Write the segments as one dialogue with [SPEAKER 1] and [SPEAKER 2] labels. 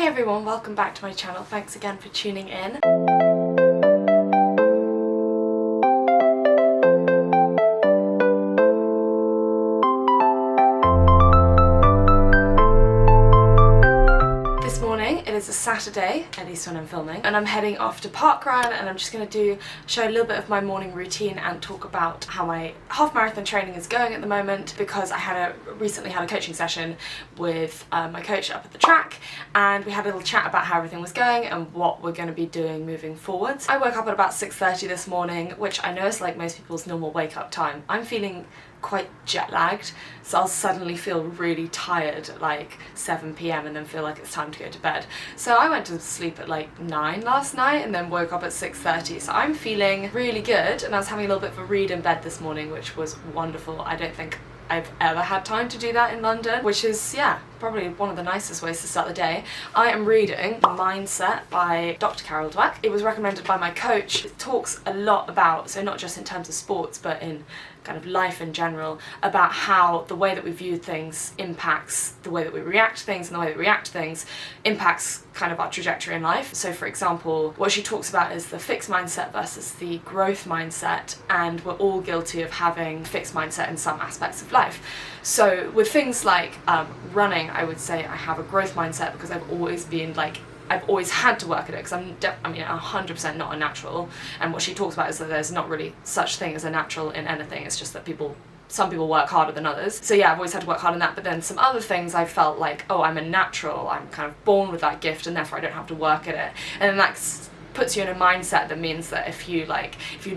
[SPEAKER 1] Hey everyone, welcome back to my channel. Thanks again for tuning in. It is a Saturday, at least when I'm filming, and I'm heading off to Parkrun, and I'm just going to show a little bit of my morning routine and talk about how my half marathon training is going at the moment, because I recently had a coaching session with my coach up at the track, and we had a little chat about how everything was going and what we're going to be doing moving forwards. I woke up at about 6:30 this morning, which I know is like most people's normal wake up time. I'm feeling quite jet lagged, so I'll suddenly feel really tired at like 7 PM and then feel like it's time to go to bed. So I went to sleep at like 9 last night and then woke up at 6:30, so I'm feeling really good, and I was having a little bit of a read in bed this morning, which was wonderful. I don't think I've ever had time to do that in London, which is, yeah, probably one of the nicest ways to start the day. I am reading Mindset by Dr. Carol Dweck. It was recommended by my coach. It talks a lot about, so not just in terms of sports, but in kind of life in general, about how the way that we view things impacts the way that we react to things, and the way that we react to things impacts kind of our trajectory in life. So for example, what she talks about is the fixed mindset versus the growth mindset, and we're all guilty of having fixed mindset in some aspects of life. So with things like running, I would say I have a growth mindset because I've always been like, I've always had to work at it, because I'm 100% not a natural, and what she talks about is that there's not really such thing as a natural in anything. It's just that some people work harder than others. So yeah, I've always had to work hard on that, but then some other things I felt like, oh, I'm a natural, I'm kind of born with that gift and therefore I don't have to work at it. And then that puts you in a mindset that means that if you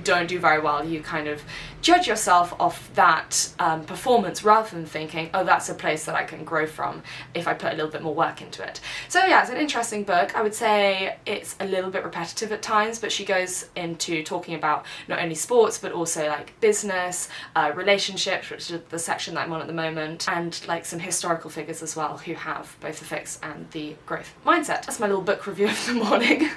[SPEAKER 1] don't do very well, you kind of judge yourself off that performance, rather than thinking, oh, that's a place that I can grow from if I put a little bit more work into it. So yeah, it's an interesting book. I would say it's a little bit repetitive at times, but she goes into talking about not only sports but also like business, relationships, which is the section that I'm on at the moment, and like some historical figures as well who have both the fixed and the growth mindset. That's my little book review of the morning.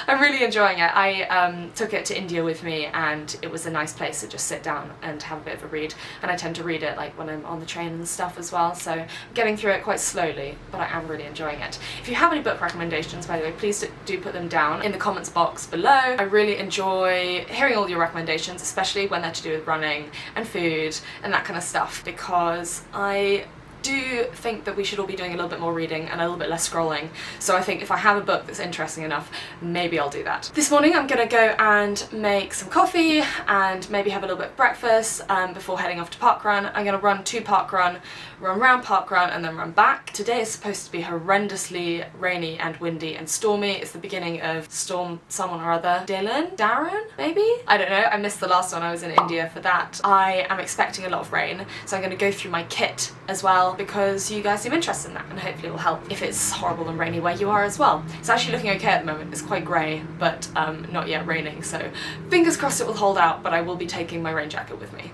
[SPEAKER 1] I'm really enjoying it. I took it to India with me, and it was a nice place to just sit down and have a bit of a read, and I tend to read it like when I'm on the train and stuff as well, so I'm getting through it quite slowly, but I am really enjoying it. If you have any book recommendations, by the way, please do put them down in the comments box below. I really enjoy hearing all your recommendations, especially when they're to do with running and food and that kind of stuff, because I do think that we should all be doing a little bit more reading and a little bit less scrolling. So I think if I have a book that's interesting enough, maybe I'll do that. This morning I'm gonna go and make some coffee and maybe have a little bit of breakfast before heading off to Parkrun. I'm gonna run to Parkrun, run around Parkrun, and then run back. Today is supposed to be horrendously rainy and windy and stormy. It's the beginning of storm someone or other. Darren, maybe? I don't know. I missed the last one. I was in India for that. I am expecting a lot of rain, so I'm gonna go through my kit as well, because you guys seem interested in that, and hopefully it will help if it's horrible and rainy where you are as well. It's actually looking okay at the moment. It's quite grey, but not yet raining, so fingers crossed it will hold out, but I will be taking my rain jacket with me.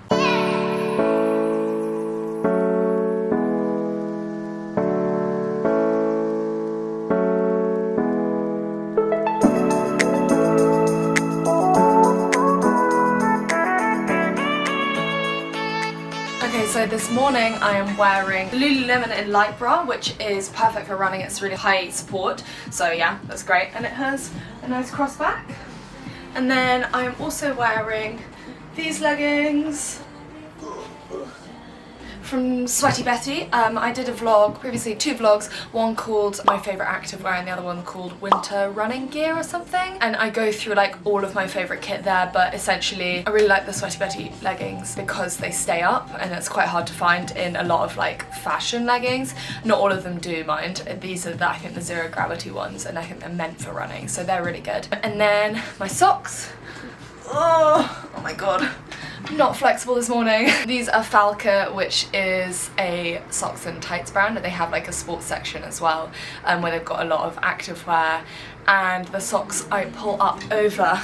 [SPEAKER 1] So this morning I am wearing the LULULEMON ENLITE bra, which is perfect for running. It's really high support, so yeah, that's great, and it has a nice crossback. And then I am also wearing these leggings from Sweaty Betty. I did a vlog previously, 2 vlogs, one called my favourite activewear and the other one called winter running gear or something, and I go through like all of my favourite kit there, but essentially I really like the Sweaty Betty leggings because they stay up, and it's quite hard to find in a lot of like fashion leggings. Not all of them do, mind. These are I think the zero gravity ones, and I think they're meant for running, so they're really good. And then my socks. Oh my god. Not flexible this morning. These are FALKE, which is a socks and tights brand, and they have like a sports section as well, where they've got a lot of activewear, and the socks I pull up over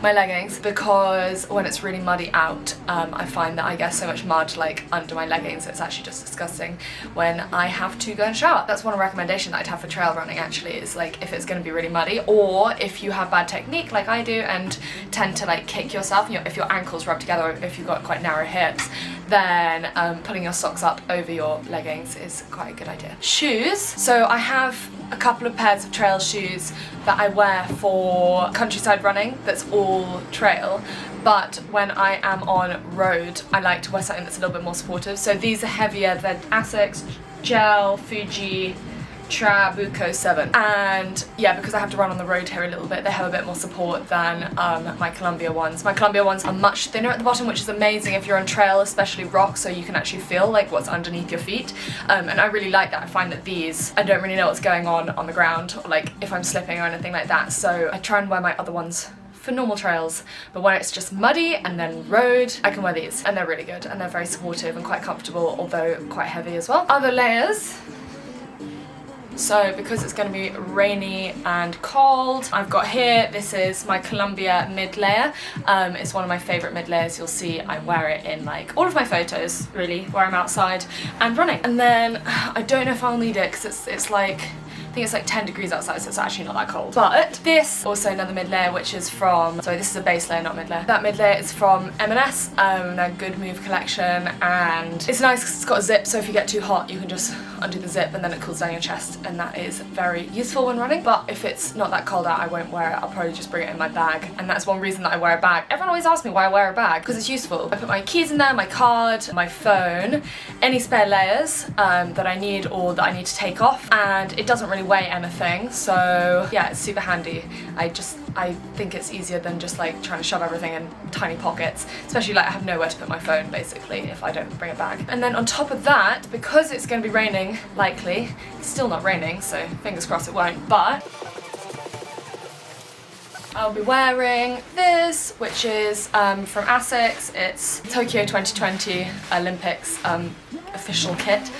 [SPEAKER 1] my leggings, because when it's really muddy out, I find that I get so much mud like under my leggings. It's actually just disgusting when I have to go and shower. That's one recommendation that I'd have for trail running actually, is like if it's going to be really muddy, or if you have bad technique like I do and tend to like kick yourself, if your ankles rub together, or if you've got quite narrow hips, then putting your socks up over your leggings is quite a good idea. Shoes. So I have a couple of pairs of trail shoes that I wear for countryside running that's all trail, but when I am on road I like to wear something that's a little bit more supportive. So these are heavier than ASICS Gel FUJITRABUCO 7, and yeah, because I have to run on the road here a little bit, they have a bit more support than my Columbia ones. My Columbia ones are much thinner at the bottom, which is amazing if you're on trail, especially rock, so you can actually feel like what's underneath your feet, and I really like that. I find that these, I don't really know what's going on the ground, or like if I'm slipping or anything like that, so I try and wear my other ones for normal trails, but when it's just muddy and then road, I can wear these, and they're really good, and they're very supportive and quite comfortable, although quite heavy as well. Other layers. So because it's going to be rainy and cold, I've got here, this is my Columbia mid layer. It's one of my favourite mid layers. You'll see I wear it in like all of my photos, really, where I'm outside and running. And then I don't know if I'll need it because it's like, I think it's like 10 degrees outside, so it's actually not that cold. But this, also another mid layer, which is from, sorry, this is a base layer, not mid layer. That mid layer is from M&S, their Good Move collection, and it's nice because it's got a zip, so if you get too hot, you can just undo the zip and then it cools down your chest, and that is very useful when running. But if it's not that cold out, I won't wear it. I'll probably just bring it in my bag, and that's one reason that I wear a bag. Everyone always asks me why I wear a bag, because it's useful. I put my keys in there, my card, my phone, any spare layers that I need or that I need to take off, and it doesn't really weigh anything. So yeah, it's super handy. I think it's easier than just like trying to shove everything in tiny pockets, especially like I have nowhere to put my phone basically if I don't bring a bag. And then on top of that, because it's going to be raining, likely, it's still not raining, so fingers crossed it won't, but I'll be wearing this, which is from ASICS. It's Tokyo 2020 Olympics official kit.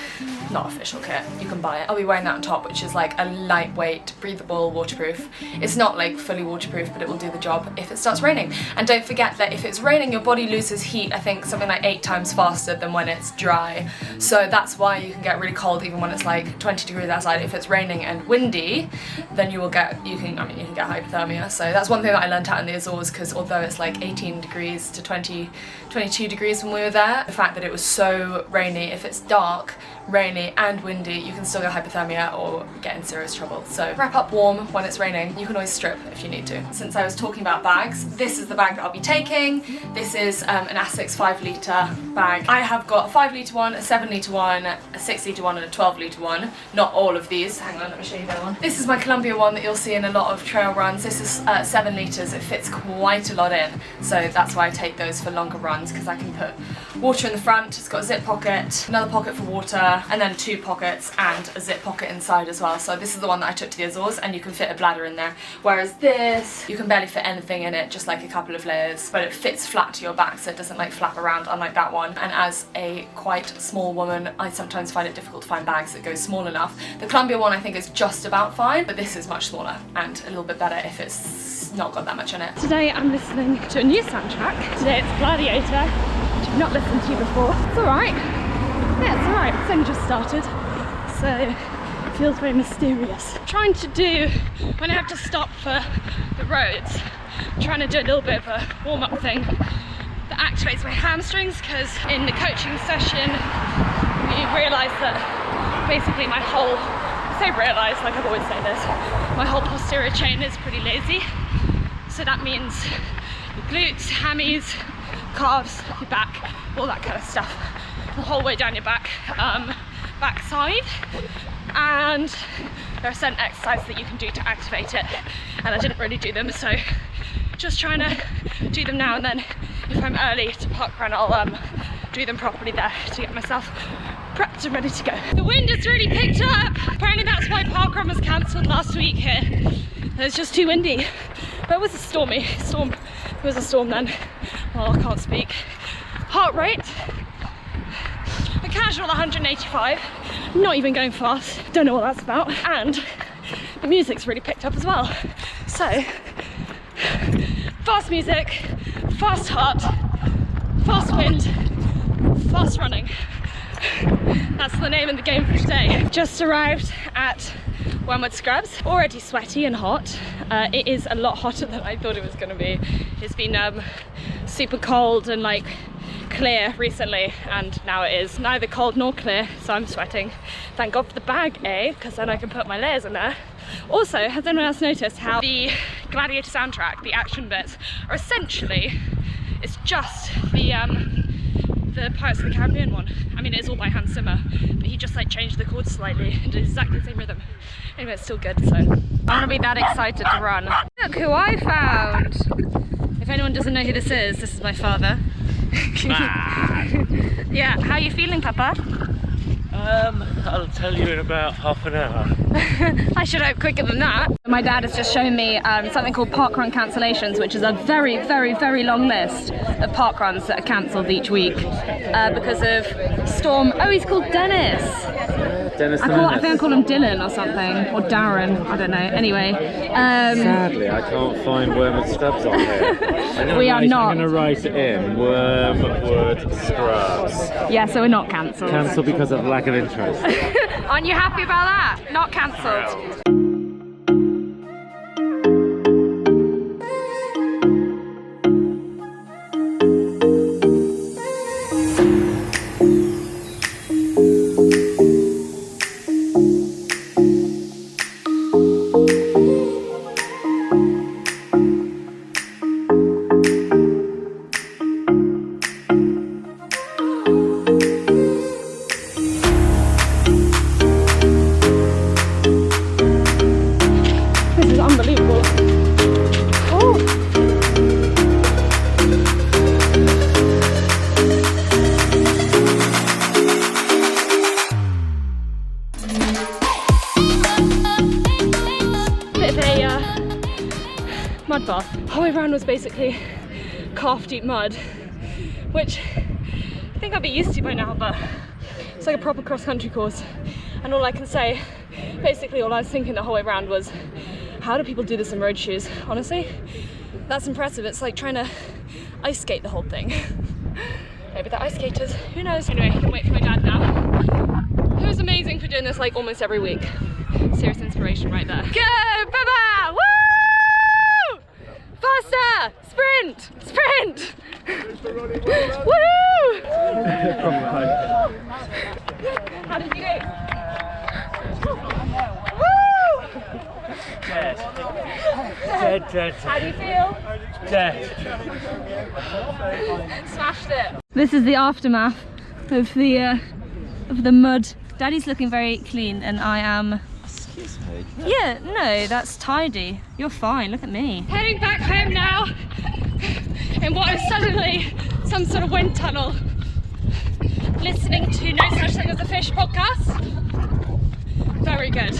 [SPEAKER 1] Not official kit, you can buy it. I'll be wearing that on top, which is like a lightweight, breathable, waterproof. It's not like fully waterproof, but it will do the job if it starts raining. And don't forget that if it's raining, your body loses heat, I think something like 8 times faster than when it's dry. So that's why you can get really cold even when it's like 20 degrees outside. If it's raining and windy, then you can get hypothermia. So that's one thing that I learned out in the Azores, because although it's like 18 degrees to 22 degrees when we were there, the fact that it was so rainy, if it's dark, rainy and windy, you can still get hypothermia or get in serious trouble. So wrap up warm when it's raining. You can always strip if you need to. Since I was talking about bags, this is the bag that I'll be taking. This is an ASICS 5 litre bag. I have got a 5 litre one, a 7 litre one, a 6 litre one and a 12 litre one. Not all of these. Hang on, let me show you the other one. This is my Columbia one that you'll see in a lot of trail runs. This is 7 litres. It fits quite a lot in. So that's why I take those for longer runs, because I can put water in the front. It's got a zip pocket, another pocket for water, and then 2 pockets and a zip pocket inside as well. So this is the one that I took to the Azores, and you can fit a bladder in there. Whereas this, you can barely fit anything in it, just like a couple of layers, but it fits flat to your back, so it doesn't like flap around, unlike that one. And as a quite small woman, I sometimes find it difficult to find bags that go small enough. The Columbia one I think is just about fine, but this is much smaller and a little bit better if it's not got that much in it. Today I'm listening to a new soundtrack. Today it's Gladiator, which I've not listened to before. It's alright. Yeah, it's alright. It's only just started, so it feels very mysterious. Trying to do, when I have to stop for the roads, trying to do a little bit of a warm-up thing that activates my hamstrings, because in the coaching session you realise that basically my whole, I say realise, like I've always said this, my whole posterior chain is pretty lazy. So that means your glutes, hammies, calves, your back, all that kind of stuff, the whole way down your back, back side. And there are certain exercises that you can do to activate it, and I didn't really do them, so just trying to do them now, and then if I'm early to Parkrun, I'll do them properly there to get myself prepped and ready to go. The wind has really picked up. Apparently that's why Parkrun was cancelled last week here. It's just too windy. But it was a stormy storm. It was a storm then. Well, I can't speak. Heart rate, a casual 185. Not even going fast. Don't know what that's about. And the music's really picked up as well. So, fast music, fast heart, fast wind, fast running. That's the name of the game for today. Just arrived at Wormwood Scrubs. Already sweaty and hot. It is a lot hotter than I thought it was going to be. It's been super cold and like clear recently, and now it is neither cold nor clear, so I'm sweating. Thank God for the bag, because then I can put my layers in there. Also, has anyone else noticed how the Gladiator soundtrack, the action bits, are essentially, it's just the Pirates of the Caribbean one. I mean, it is all by Hans Zimmer, but he just like changed the chords slightly and did exactly the same rhythm. Anyway, it's still good, so I want to be that excited to run. Look who I found! If anyone doesn't know who this is my father. Yeah, how are you feeling, Papa?
[SPEAKER 2] I'll tell you in about half an hour.
[SPEAKER 1] I should hope quicker than that. My dad has just shown me something called parkrun cancellations, which is a very, very, very long list of parkruns that are cancelled each week because of storm. Oh, he's called Dennis.
[SPEAKER 2] Dennis.
[SPEAKER 1] I think I call him Dylan or something, or Darren. I don't know. Anyway.
[SPEAKER 2] Sadly, I can't find Wormwood Scrubs on here.
[SPEAKER 1] We are not.
[SPEAKER 2] I'm going to write it in Wormwood Scrubs.
[SPEAKER 1] Yeah, so we're not cancelled.
[SPEAKER 2] Cancelled because of lack of interest.
[SPEAKER 1] Aren't you happy about that? Not cancelled. Mud bath. The whole way around was basically calf deep mud, which I think I'd be used to by now, but it's like a proper cross-country course. And all I can say, basically all I was thinking the whole way around was, how do people do this in road shoes? Honestly, that's impressive. It's like trying to ice skate the whole thing. Maybe they're ice skaters, who knows? Anyway, I can wait for my dad now, who's amazing for doing this like almost every week. Serious inspiration right there. Go, Baba! Woo! Faster! Sprint! Sprint! Woo! How did you do? Woo!
[SPEAKER 2] Dead. Dead, dead.
[SPEAKER 1] How do you feel?
[SPEAKER 2] Dead.
[SPEAKER 1] Smashed it. This is the aftermath of the mud. Daddy's looking very clean and I am...
[SPEAKER 2] Excuse me.
[SPEAKER 1] Yeah, no, that's tidy. You're fine, look at me. Heading back home now in what is suddenly some sort of wind tunnel. Listening to No Such Thing as a Fish podcast. Very good.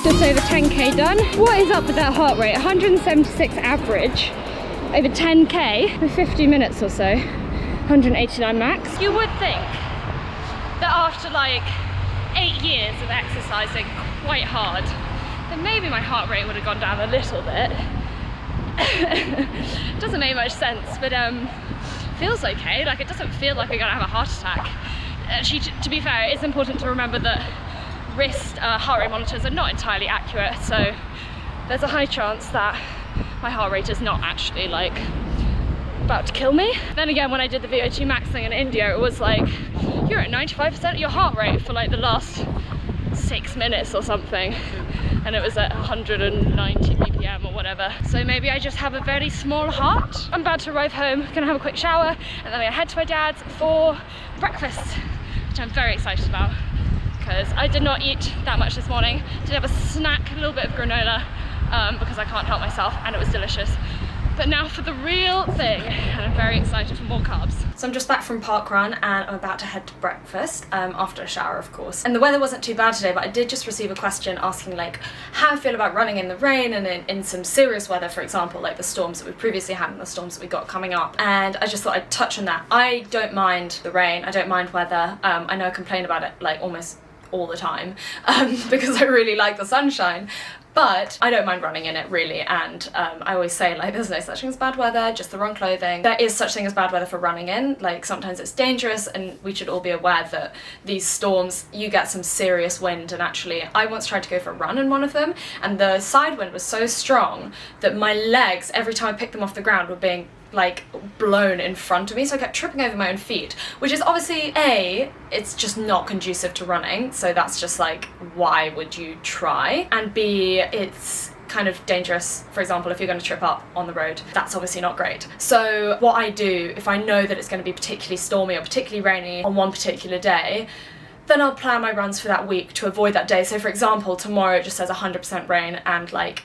[SPEAKER 1] Just over 10k done. What is up with that heart rate? 176 average over 10k for 50 minutes or so. 189 max. You would think that after like 8 years of exercising quite hard, then maybe my heart rate would have gone down a little bit. Doesn't make much sense, but feels okay. Like, it doesn't feel like I'm gonna have a heart attack. Actually, to be fair, it's important to remember that wrist heart rate monitors are not entirely accurate, so there's a high chance that my heart rate is not actually like about to kill me. Then again, when I did the VO2 max thing in India, it was like, you're at 95% of your heart rate for like the last 6 minutes or something, and it was at 190 BPM or whatever. So maybe I just have a very small heart. I'm about to arrive home, gonna have a quick shower, and then I'm gonna head to my dad's for breakfast, which I'm very excited about, because I did not eat that much this morning. Did have a snack, a little bit of granola, because I can't help myself, and it was delicious. But now for the real thing, and I'm very excited for more carbs. So I'm just back from Parkrun and I'm about to head to breakfast, after a shower of course. And the weather wasn't too bad today, but I did just receive a question asking like how I feel about running in the rain and in some serious weather, for example, like the storms that we previously had and the storms that we got coming up. And I just thought I'd touch on that. I don't mind the rain, I don't mind weather. I know I complain about it like almost all the time because I really like the sunshine. But I don't mind running in it really, and I always say like there's no such thing as bad weather, just the wrong clothing. There is such thing as bad weather for running in, like sometimes it's dangerous, and we should all be aware that these storms, you get some serious wind. And actually I once tried to go for a run in one of them, and the side wind was so strong that my legs, every time I picked them off the ground, were being like blown in front of me, so I kept tripping over my own feet, which is obviously it's just not conducive to running, so that's just like, why would you try? And B, it's kind of dangerous. For example, if you're going to trip up on the road, that's obviously not great. So what I do, if I know that it's going to be particularly stormy or particularly rainy on one particular day, then I'll plan my runs for that week to avoid that day. So for example, tomorrow it just says 100% rain and like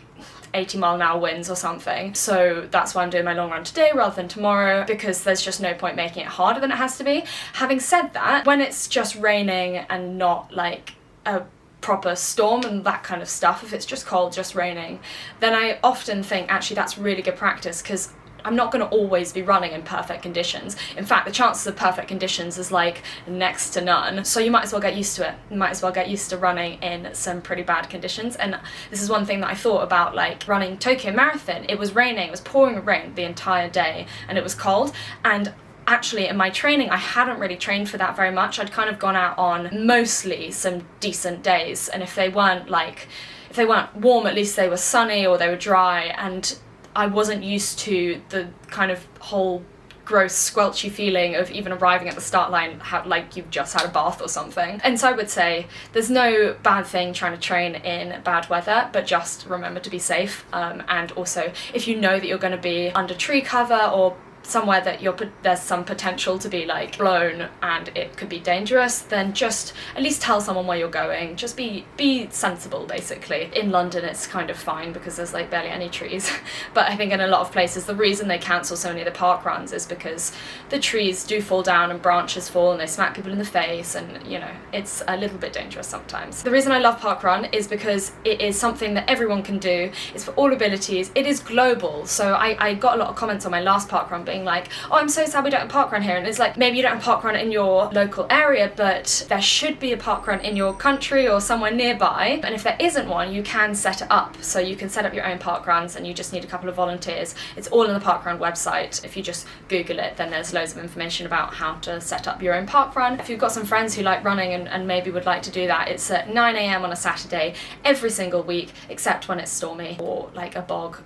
[SPEAKER 1] 80-mile-an-hour winds or something, so that's why I'm doing my long run today rather than tomorrow, because there's just no point making it harder than it has to be. Having said that, when it's just raining and not like a proper storm and that kind of stuff, if it's just cold, just raining, then I often think actually that's really good practice, because I'm not going to always be running in perfect conditions. In fact, the chances of perfect conditions is like next to none, so you might as well get used to it. You might as well get used to running in some pretty bad conditions. And this is one thing that I thought about, like running Tokyo Marathon. It was raining, it was pouring rain the entire day, and it was cold, and actually in my training I hadn't really trained for that very much. I'd kind of gone out on mostly some decent days, and if they weren't warm, at least they were sunny or they were dry, and I wasn't used to the kind of whole gross squelchy feeling of even arriving at the start line like you've just had a bath or something. And so I would say there's no bad thing trying to train in bad weather, but just remember to be safe, and also if you know that you're going to be under tree cover or somewhere that there's some potential to be like blown and it could be dangerous, then just at least tell someone where you're going. Just be sensible, basically. In London it's kind of fine because there's like barely any trees, but I think in a lot of places the reason they cancel so many of the park runs is because the trees do fall down and branches fall and they smack people in the face, and you know, it's a little bit dangerous sometimes. The reason I love Parkrun is because it is something that everyone can do. It's for all abilities. It is global, so I got a lot of comments on my last Parkrun being like, oh, I'm so sad we don't have Parkrun here, and it's like, maybe you don't have Parkrun in your local area, but there should be a Parkrun in your country or somewhere nearby, and if there isn't one, you can set it up. So you can set up your own parkruns and you just need a couple of volunteers. It's all on the Parkrun website. If you just Google it, then there's loads of information about how to set up your own parkrun. If you've got some friends who like running and maybe would like to do that, it's at 9 AM on a Saturday every single week, except when it's stormy or like a bog.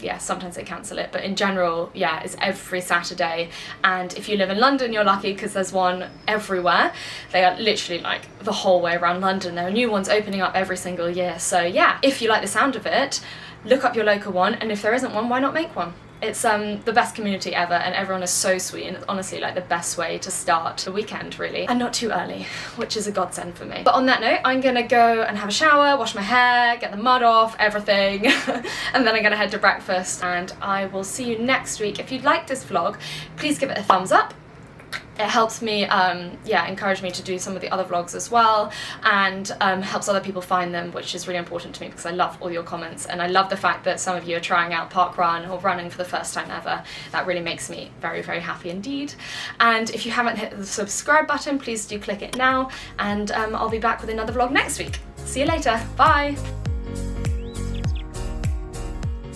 [SPEAKER 1] Yeah, sometimes they cancel it, but in general, yeah, it's every Saturday. And if you live in London, you're lucky because there's one everywhere. They are literally like the whole way around London. There are new ones opening up every single year. So yeah, if you like the sound of it, look up your local one, and if there isn't one, why not make one? It's the best community ever, and everyone is so sweet, and it's honestly like the best way to start the weekend, really, and not too early, which is a godsend for me. But on that note, I'm gonna go and have a shower, wash my hair, get the mud off, everything, and then I'm gonna head to breakfast, and I will see you next week. If you'd like this vlog, please give it a thumbs up. It helps me, yeah, encourage me to do some of the other vlogs as well, and helps other people find them, which is really important to me because I love all your comments, and I love the fact that some of you are trying out Parkrun or running for the first time ever. That really makes me very, very happy indeed. And if you haven't hit the subscribe button, please do click it now, and I'll be back with another vlog next week. See you later, bye!